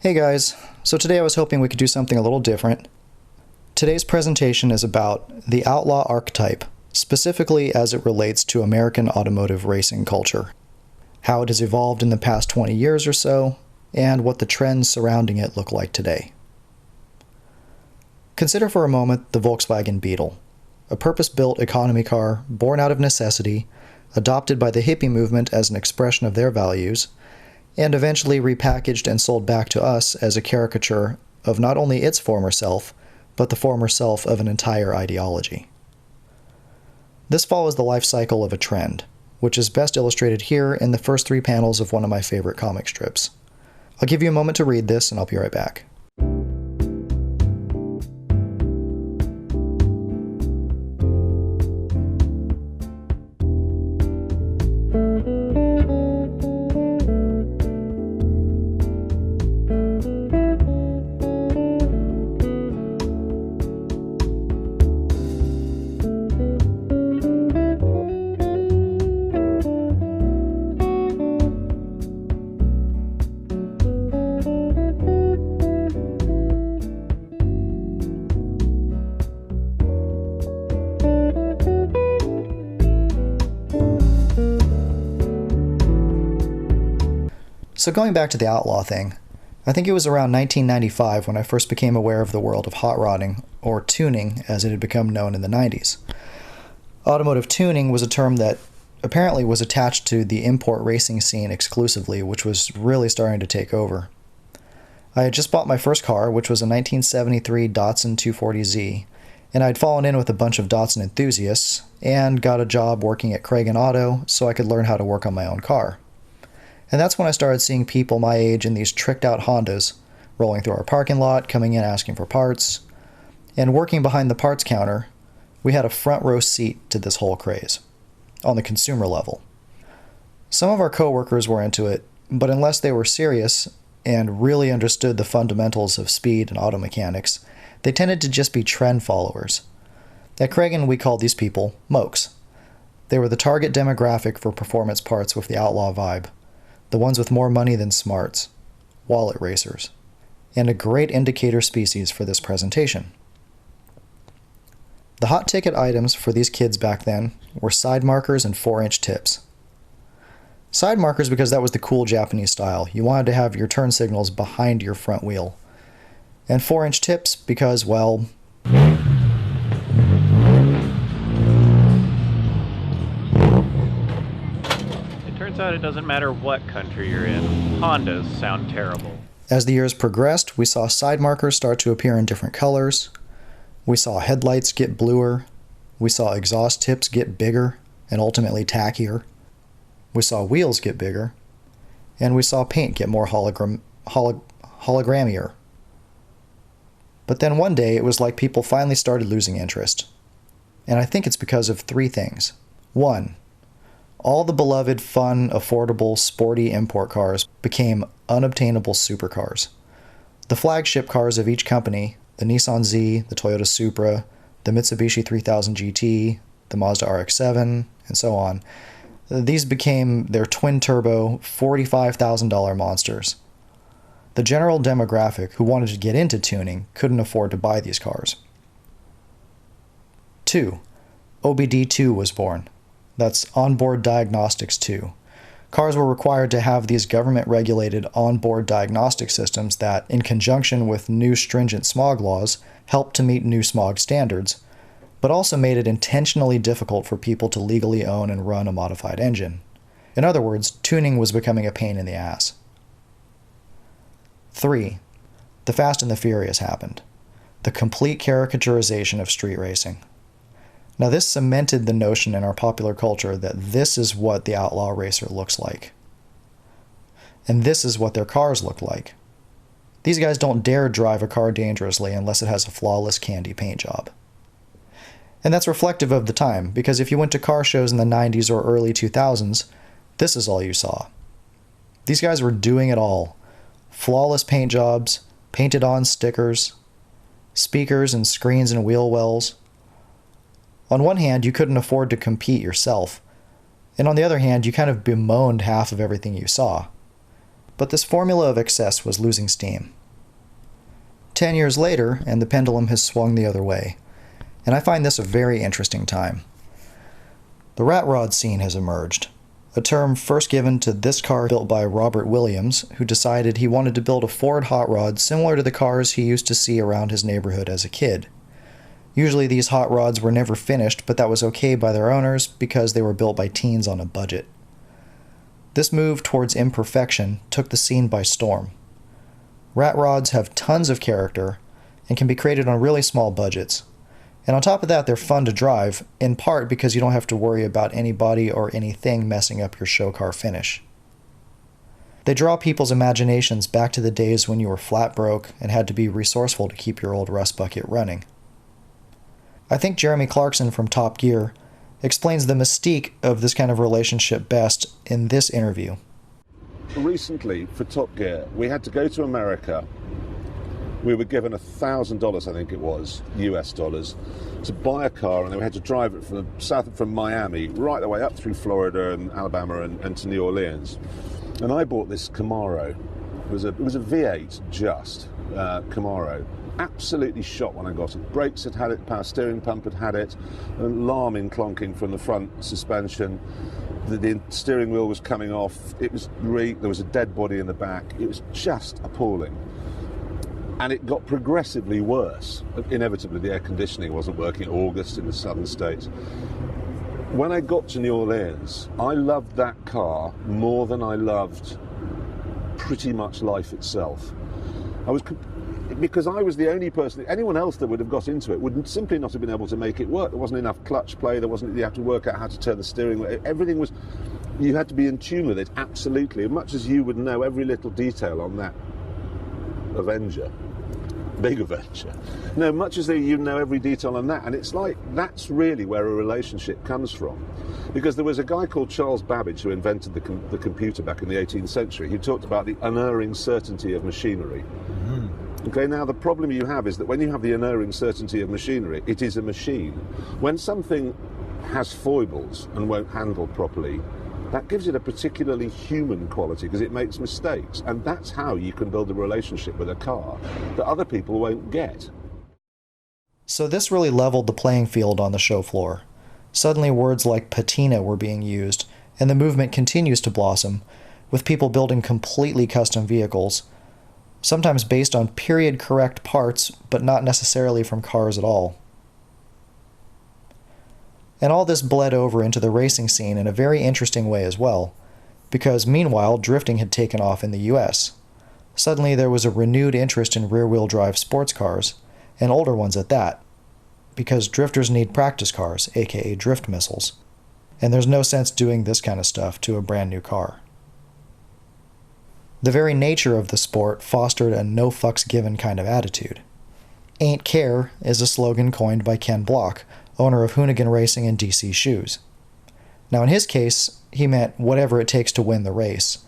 Hey guys, so today I was hoping we could do something a little different. Today's presentation is about the Outlaw archetype, specifically as it relates to American automotive racing culture, how it has evolved in the past 20 years or so, and what the trends surrounding it look like today. Consider for a moment the Volkswagen Beetle, a purpose-built economy car born out of necessity, adopted by the hippie movement as an expression of their values, and eventually repackaged and sold back to us as a caricature of not only its former self, but the former self of an entire ideology. This follows the life cycle of a trend, which is best illustrated here in the first 3 panels of one of my favorite comic strips. I'll give you a moment to read this, and I'll be right back. So going back to the Outlaw thing, I think it was around 1995 when I first became aware of the world of hot rodding, or tuning as it had become known in the 90s. Automotive tuning was a term that apparently was attached to the import racing scene exclusively, which was really starting to take over. I had just bought my first car, which was a 1973 Datsun 240Z, and I'd fallen in with a bunch of Datsun enthusiasts, and got a job working at Craig & Auto so I could learn how to work on my own car. And that's when I started seeing people my age in these tricked-out Hondas rolling through our parking lot, coming in asking for parts. And working behind the parts counter, we had a front-row seat to this whole craze, on the consumer level. Some of our coworkers were into it, but unless they were serious and really understood the fundamentals of speed and auto mechanics, they tended to just be trend followers. At Cragen, we called these people Mokes. They were the target demographic for performance parts with the Outlaw vibe. The ones with more money than smarts, wallet racers, and a great indicator species for this presentation. The hot ticket items for these kids back then were side markers and 4-inch tips. Side markers because that was the cool Japanese style. You wanted to have your turn signals behind your front wheel. And 4-inch tips because, well, turns out it doesn't matter what country you're in. Hondas sound terrible. As the years progressed, we saw side markers start to appear in different colors. We saw headlights get bluer. We saw exhaust tips get bigger and ultimately tackier. We saw wheels get bigger. And we saw paint get more hologrammier. But then one day it was like people finally started losing interest. And I think it's because of 3 things. 1. All the beloved, fun, affordable, sporty import cars became unobtainable supercars. The flagship cars of each company, the Nissan Z, the Toyota Supra, the Mitsubishi 3000 GT, the Mazda RX-7, and so on, these became their twin-turbo, $45,000 monsters. The general demographic who wanted to get into tuning couldn't afford to buy these cars. 2. OBD2 was born. That's Onboard Diagnostics 2. Cars were required to have these government-regulated onboard diagnostic systems that, in conjunction with new stringent smog laws, helped to meet new smog standards, but also made it intentionally difficult for people to legally own and run a modified engine. In other words, tuning was becoming a pain in the ass. 3. The Fast and the Furious happened. The complete caricaturization of street racing. Now this cemented the notion in our popular culture that this is what the outlaw racer looks like. And this is what their cars look like. These guys don't dare drive a car dangerously unless it has a flawless candy paint job. And that's reflective of the time, because if you went to car shows in the 90s or early 2000s, this is all you saw. These guys were doing it all. Flawless paint jobs, painted on stickers, speakers and screens and wheel wells. On one hand, you couldn't afford to compete yourself, and on the other hand, you kind of bemoaned half of everything you saw. but this formula of excess was losing steam. 10 years later, and the pendulum has swung the other way, and I find this a very interesting time. The rat rod scene has emerged, a term first given to this car built by Robert Williams, who decided he wanted to build a Ford hot rod similar to the cars he used to see around his neighborhood as a kid. Usually these hot rods were never finished, but that was okay by their owners because they were built by teens on a budget. This move towards imperfection took the scene by storm. Rat rods have tons of character and can be created on really small budgets. And on top of that, they're fun to drive, in part because you don't have to worry about anybody or anything messing up your show car finish. They draw people's imaginations back to the days when you were flat broke and had to be resourceful to keep your old rust bucket running. I think Jeremy Clarkson from Top Gear explains the mystique of this kind of relationship best in this interview. Recently, for Top Gear, we had to go to America. We were given $1,000, I think it was, US dollars, to buy a car, and then we had to drive it from Miami right the way up through Florida and Alabama and to New Orleans. And I bought this Camaro. It was a V8 Camaro. Absolutely shot when I got it. Brakes had it, power steering pump had it, an alarming clonking from the front suspension. The steering wheel was coming off. It was there was a dead body in the back. It was just appalling. And it got progressively worse. Inevitably, the air conditioning wasn't working in August in the southern states. When I got to New Orleans, I loved that car more than I loved pretty much life itself. Because I was the only person, anyone else that would have got into it would simply not have been able to make it work. There wasn't enough clutch play, you had to work out how to turn the steering wheel. Everything was, you had to be in tune with it, absolutely. As much as you would know every little detail on that big Avenger. No, much as you know every detail on that. And it's like, that's really where a relationship comes from. Because there was a guy called Charles Babbage who invented the computer back in the 18th century. He talked about the unerring certainty of machinery. Mm-hmm. Okay, now the problem you have is that when you have the unerring certainty of machinery, it is a machine. When something has foibles and won't handle properly, that gives it a particularly human quality because it makes mistakes. And that's how you can build a relationship with a car that other people won't get. So this really leveled the playing field on the show floor. Suddenly words like patina were being used, and the movement continues to blossom, with people building completely custom vehicles, sometimes based on period-correct parts, but not necessarily from cars at all. And all this bled over into the racing scene in a very interesting way as well, because meanwhile drifting had taken off in the US. Suddenly there was a renewed interest in rear-wheel drive sports cars, and older ones at that, because drifters need practice cars, aka drift missiles, and there's no sense doing this kind of stuff to a brand new car. The very nature of the sport fostered a no-fucks-given kind of attitude. "Ain't care" is a slogan coined by Ken Block, owner of Hoonigan Racing and DC Shoes. Now in his case, he meant whatever it takes to win the race,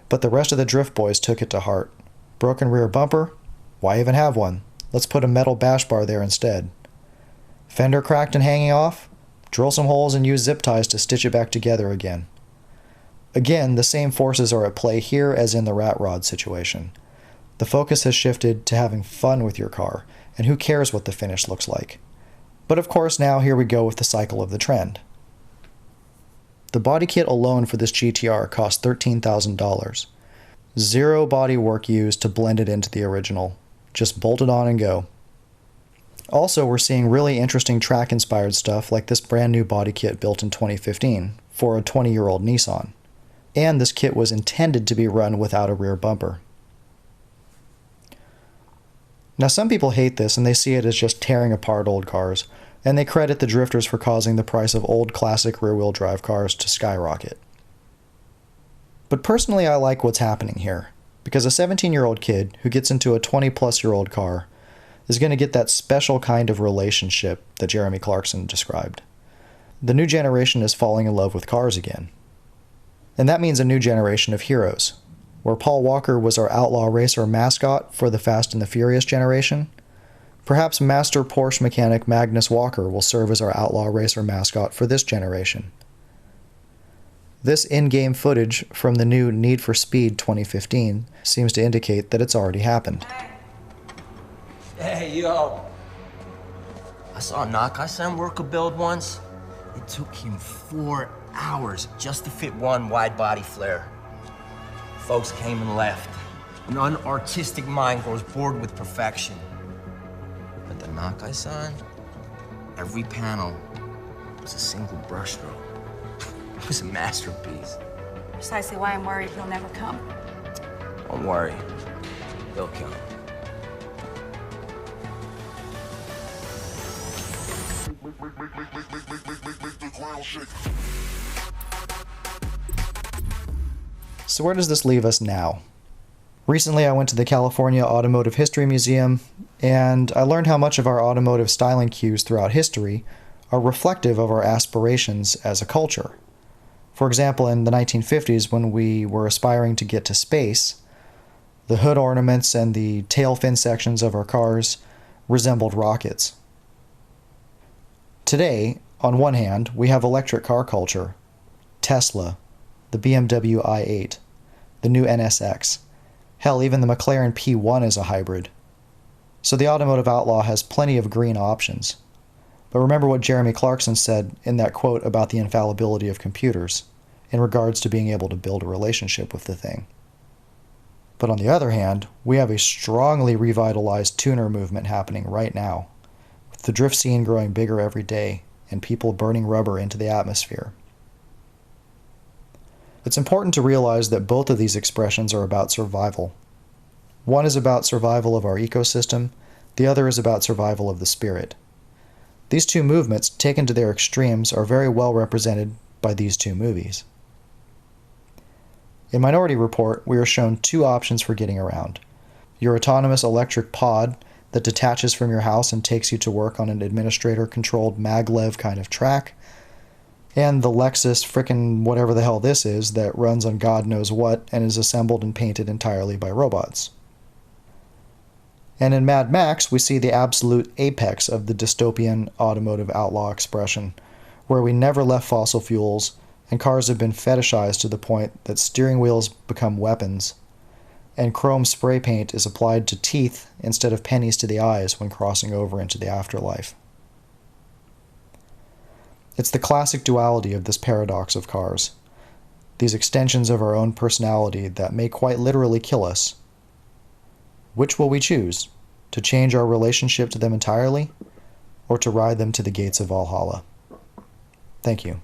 but the rest of the drift boys took it to heart. Broken rear bumper? Why even have one? Let's put a metal bash bar there instead. Fender cracked and hanging off? Drill some holes and use zip ties to stitch it back together again. Again, the same forces are at play here as in the rat rod situation. The focus has shifted to having fun with your car, and who cares what the finish looks like. But of course now here we go with the cycle of the trend. The body kit alone for this GTR cost $13,000. Zero body work used to blend it into the original. Just bolt it on and go. Also, we're seeing really interesting track-inspired stuff like this brand new body kit built in 2015 for a 20-year-old Nissan. And this kit was intended to be run without a rear bumper. Now some people hate this and they see it as just tearing apart old cars, and they credit the drifters for causing the price of old classic rear-wheel drive cars to skyrocket. But personally I like what's happening here, because a 17-year-old kid who gets into a 20-plus-year-old car is going to get that special kind of relationship that Jeremy Clarkson described. The new generation is falling in love with cars again. And that means a new generation of heroes. Where Paul Walker was our Outlaw racer mascot for the Fast and the Furious generation, perhaps master Porsche mechanic Magnus Walker will serve as our Outlaw racer mascot for this generation. This in-game footage from the new Need for Speed 2015 seems to indicate that it's already happened. Hey, yo. I saw a Nakai-san work a build once. It took him 4 hours just to fit one wide-body flare. Folks came and left. An unartistic mind grows bored with perfection. But the Nakai-san, every panel was a single brushstroke. It was a masterpiece. Precisely why I'm worried he'll never come. Don't worry, he'll come. So where does this leave us now? Recently I went to the California Automotive History Museum, and I learned how much of our automotive styling cues throughout history are reflective of our aspirations as a culture. For example, in the 1950s, when we were aspiring to get to space, the hood ornaments and the tail fin sections of our cars resembled rockets. Today, on one hand, we have electric car culture, Tesla, the BMW i8, the new NSX. Hell, even the McLaren P1 is a hybrid. So the Automotive Outlaw has plenty of green options. But remember what Jeremy Clarkson said in that quote about the infallibility of computers in regards to being able to build a relationship with the thing. But on the other hand, we have a strongly revitalized tuner movement happening right now, with the drift scene growing bigger every day and people burning rubber into the atmosphere. It's important to realize that both of these expressions are about survival. One is about survival of our ecosystem, the other is about survival of the spirit. These two movements, taken to their extremes, are very well represented by these two movies. In Minority Report, we are shown two options for getting around. Your autonomous electric pod that detaches from your house and takes you to work on an administrator-controlled maglev kind of track, and the Lexus frickin' whatever the hell this is that runs on God knows what and is assembled and painted entirely by robots. And in Mad Max, we see the absolute apex of the dystopian automotive outlaw expression, where we never left fossil fuels, and cars have been fetishized to the point that steering wheels become weapons, and chrome spray paint is applied to teeth instead of pennies to the eyes when crossing over into the afterlife. It's the classic duality of this paradox of cars, these extensions of our own personality that may quite literally kill us. Which will we choose? To change our relationship to them entirely, or to ride them to the gates of Valhalla? Thank you.